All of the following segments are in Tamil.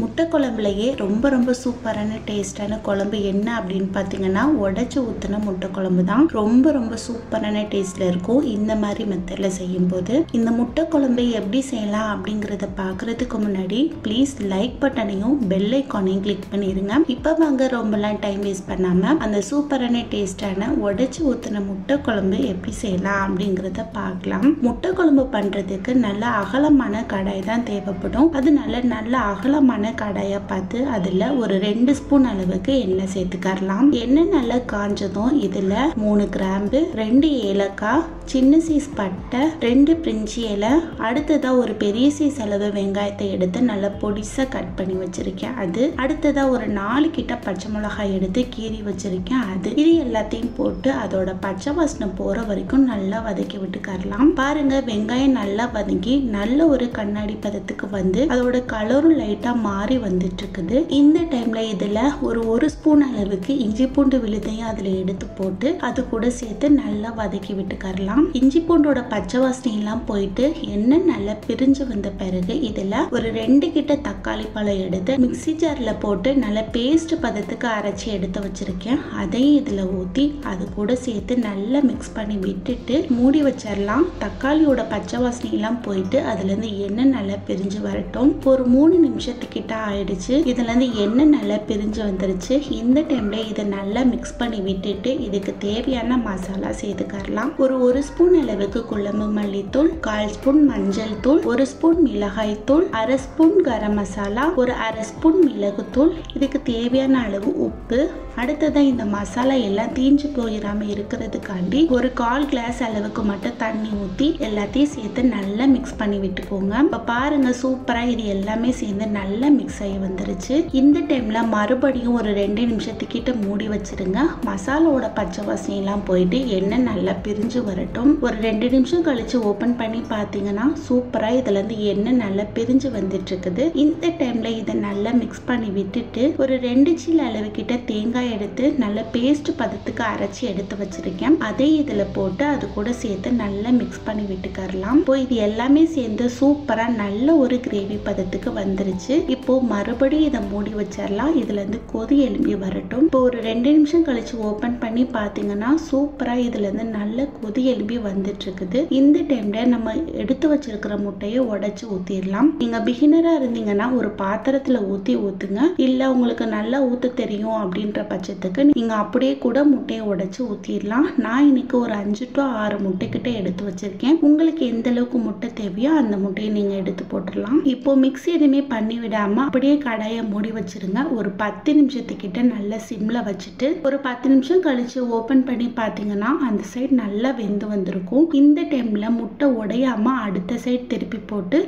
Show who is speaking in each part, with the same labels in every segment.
Speaker 1: முட்டை குழம்புலயே ரொம்ப சூப்பரான டேஸ்டான குழம்பு என்ன அப்படின்னு பார்த்தீங்கன்னா உடைச்சு ஊற்றின முட்டை குழம்பு தான். ரொம்ப சூப்பரான டேஸ்ட்ல இருக்கும் இந்த மாதிரி மெத்தடில் செய்யும்போது. இந்த முட்டை குழம்பை எப்படி செய்யலாம் அப்படிங்கிறத பார்க்கறதுக்கு முன்னாடி ப்ளீஸ் லைக் பட்டனையும் பெல் ஐக்கானையும் கிளிக் பண்ணிடுங்க. இப்போ வாங்க ரொம்பலாம் டைம் வேஸ்ட் பண்ணாம அந்த சூப்பரான டேஸ்டான உடைச்சு ஊற்றின முட்டை குழம்பு எப்படி செய்யலாம் அப்படிங்கிறத பார்க்கலாம். முட்டை குழம்பு பண்றதுக்கு நல்ல அகலமான கடாய் தான் தேவைப்படும். அதனால நல்ல அகலமான கடாயை பார்த்து அதுல ஒரு 2 ஸ்பூன் அளவுக்கு எண்ணெய் சேர்த்துக்கலாம். எண்ணெய் நல்லா காஞ்சதும் இதுல 3 கிராம்பு, 2 ஏலக்காய், சின்ன சைஸ் பட்டை, 2 பிரிஞ்சி இலை, அடுத்ததா ஒரு பெரிய சைஸ் அளவு வெங்காயத்தை எடுத்து நல்லா பொடிசா கட் பண்ணி வச்சிருக்கேன். அது அடுத்ததா ஒரு 4 கிட்ட பச்சை மிளகாய் எடுத்து கீறி வச்சிருக்கேன். இது எல்லாத்தையும் போட்டு அதோட பச்சை வாசனை போற வரைக்கும் நல்லா வதக்கி விட்டுக்கலாம். பாருங்க வெங்காயம் நல்லா வதங்கி நல்ல ஒரு கண்ணாடி பதத்துக்கு வந்து அதோட கலரும் லைட்டா மாறி வந்துட்டு இருக்குது. இந்த டைம்ல இதுல ஒரு ஸ்பூன் அளவுக்கு இஞ்சி பூண்டு விழுதையும் அதுல எடுத்து போட்டு அது கூட சேர்த்து நல்லா வதக்கி விட்டுக்கலாம். இஞ்சி பூண்டோட பச்சை வாசனை எல்லாம் போயிட்டு எண்ணெய் நல்லா பிரிஞ்சு வந்த பிறகு இதுல ஒரு 2 கிட்ட தக்காளி பழம் எடுத்து மிக்ஸி ஜார்ல போட்டு நல்லா பேஸ்ட் பதத்துக்கு அரைச்சி எடுத்து வச்சிருக்கேன். அதையும் இதுல ஊத்தி அது கூட சேர்த்து நல்லா மிக்ஸ் பண்ணி விட்டுட்டு மூடி வச்சிடலாம். தக்காளியோட பச்சை வாசனை எல்லாம் போயிட்டு அதுல இருந்து எண்ணெய் நல்லா பிரிஞ்சு வரட்டும். ஒரு 3 நிமிஷத்துக்கிட்ட ஆயிடுச்சு. இதுல இருந்து எண்ணெய் நல்லா பிரிஞ்சு வந்துருச்சு. இந்த டைம்ல இதை நல்லா மிக்ஸ் பண்ணி விட்டுட்டு இதுக்கு தேவையான மசாலா சேர்த்துக்கலாம். ஒரு ஸ்பூன் அளவுக்கு குழம்பு மல்லித்தூள், 1/4 ஸ்பூன் மஞ்சள் தூள், 1 ஸ்பூன் மிளகாய் தூள், 1/2 ஸ்பூன் கரம் மசாலா, ஒரு 1/2 ஸ்பூன் மிளகு தூள், இதுக்கு தேவையான அளவு உப்பு. அடுத்ததான் இந்த மசாலா எல்லாம் தீஞ்சு போயிடாம இருக்கிறதுக்காண்டி ஒரு 1/4 கிளாஸ் அளவுக்கு மட்டும் தண்ணி ஊற்றி எல்லாத்தையும் சேர்த்து நல்லா மிக்ஸ் பண்ணி விட்டுக்கோங்க. இப்போ பாருங்க சூப்பரா இது எல்லாமே சேர்ந்து நல்லா மிக்ஸ் ஆகி வந்துருச்சு. இந்த டைம்ல மறுபடியும் ஒரு 2 நிமிஷத்துக்கிட்ட மூடி வச்சிருங்க. மசாலாவோட பச்சை வாசனை எல்லாம் போயிட்டு எண்ணெய் நல்லா பிரிஞ்சு வரட்டும். ஒரு 2 நிமிஷம் கழிச்சு ஓபன் பண்ணி பார்த்தீங்கன்னா சூப்பரா இதுல இருந்து எண்ணெய் நல்லா பிரிஞ்சு வந்துட்டு இருக்குது. இந்த டைம்ல இதை நல்லா மிக்ஸ் பண்ணி விட்டுட்டு ஒரு 2 சீல் அளவு கிட்ட தேங்காய் எடுத்து நல்ல பேஸ்ட் பதத்துக்கு அரைச்சி எடுத்து வச்சிருக்கேன். அதை இதுல போட்டு அது கூட சேர்த்து நல்லா மிக்ஸ் பண்ணி விட்டுக்கலாம். இப்போ இது எல்லாமே சேர்ந்து சூப்பரா நல்ல ஒரு கிரேவி பதத்துக்கு வந்துருச்சு. இப்போ மறுபடியும் இதை மூடி வச்சிடலாம். இதுல இருந்து கொதி எழும்பி வரட்டும். இப்போ ஒரு 2 நிமிஷம் கழிச்சு ஓபன் பண்ணி பாத்தீங்கன்னா சூப்பரா இதுல இருந்து நல்ல கொதி எழும்பி வந்துட்டு இருக்குது. இந்த டைம்ல நம்ம எடுத்து வச்சிருக்கிற முட்டையை உடைச்சு ஊத்திடலாம். நீங்க பிகினரா இருந்தீங்கன்னா ஒரு பாத்திரத்துல ஊத்துங்க. இல்ல உங்களுக்கு நல்லா ஊத்த தெரியும் அப்படின்ற பட்சத்துக்கு நீங்க அப்படியே கூட முட்டையை உடைச்சு ஊத்திடலாம். நான் இன்னைக்கு ஒரு 5 to 6 முட்டை கிட்ட எடுத்து வச்சிருக்கேன். உங்களுக்கு எந்த அளவுக்கு முட்டை தேவையோ அந்த முட்டையை நீங்க எடுத்து போட்டுடலாம். இப்போ மிக்ஸ் எதுவுமே பண்ணி விடாம அப்படியே கடாயை மூடி வச்சிருங்க. ஒரு 10 நிமிஷத்துக்கிட்ட நல்லா சிம்ல வச்சுட்டு ஒரு 10 நிமிஷம் கழிச்சு ஓபன் பண்ணி பாத்தீங்கன்னா அந்த சைடு நல்லா வெந்து வந்திருக்கும். இந்த டைம்ல முட்டை உடையாம அடுத்த சைடு திருப்பி போட்டு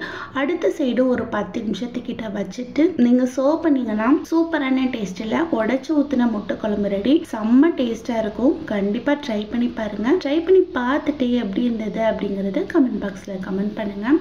Speaker 1: அடுத்த சைடு ஒரு 10 நிமிஷத்துக்கிட்ட வச்சுட்டு நீங்க சர்வ் பண்ணீங்கன்னா சூப்பரான டேஸ்ட்ல உடைச்சு ஊத்தின முட்டை குழம்பு ரெடி. செம்ம டேஸ்டா இருக்கும். கண்டிப்பா ட்ரை பண்ணி பாருங்க. ட்ரை பண்ணி பார்த்துட்டு எப்படி இருந்தது அப்படிங்கறத கமெண்ட் பாக்ஸ்ல கமெண்ட் பண்ணுங்க.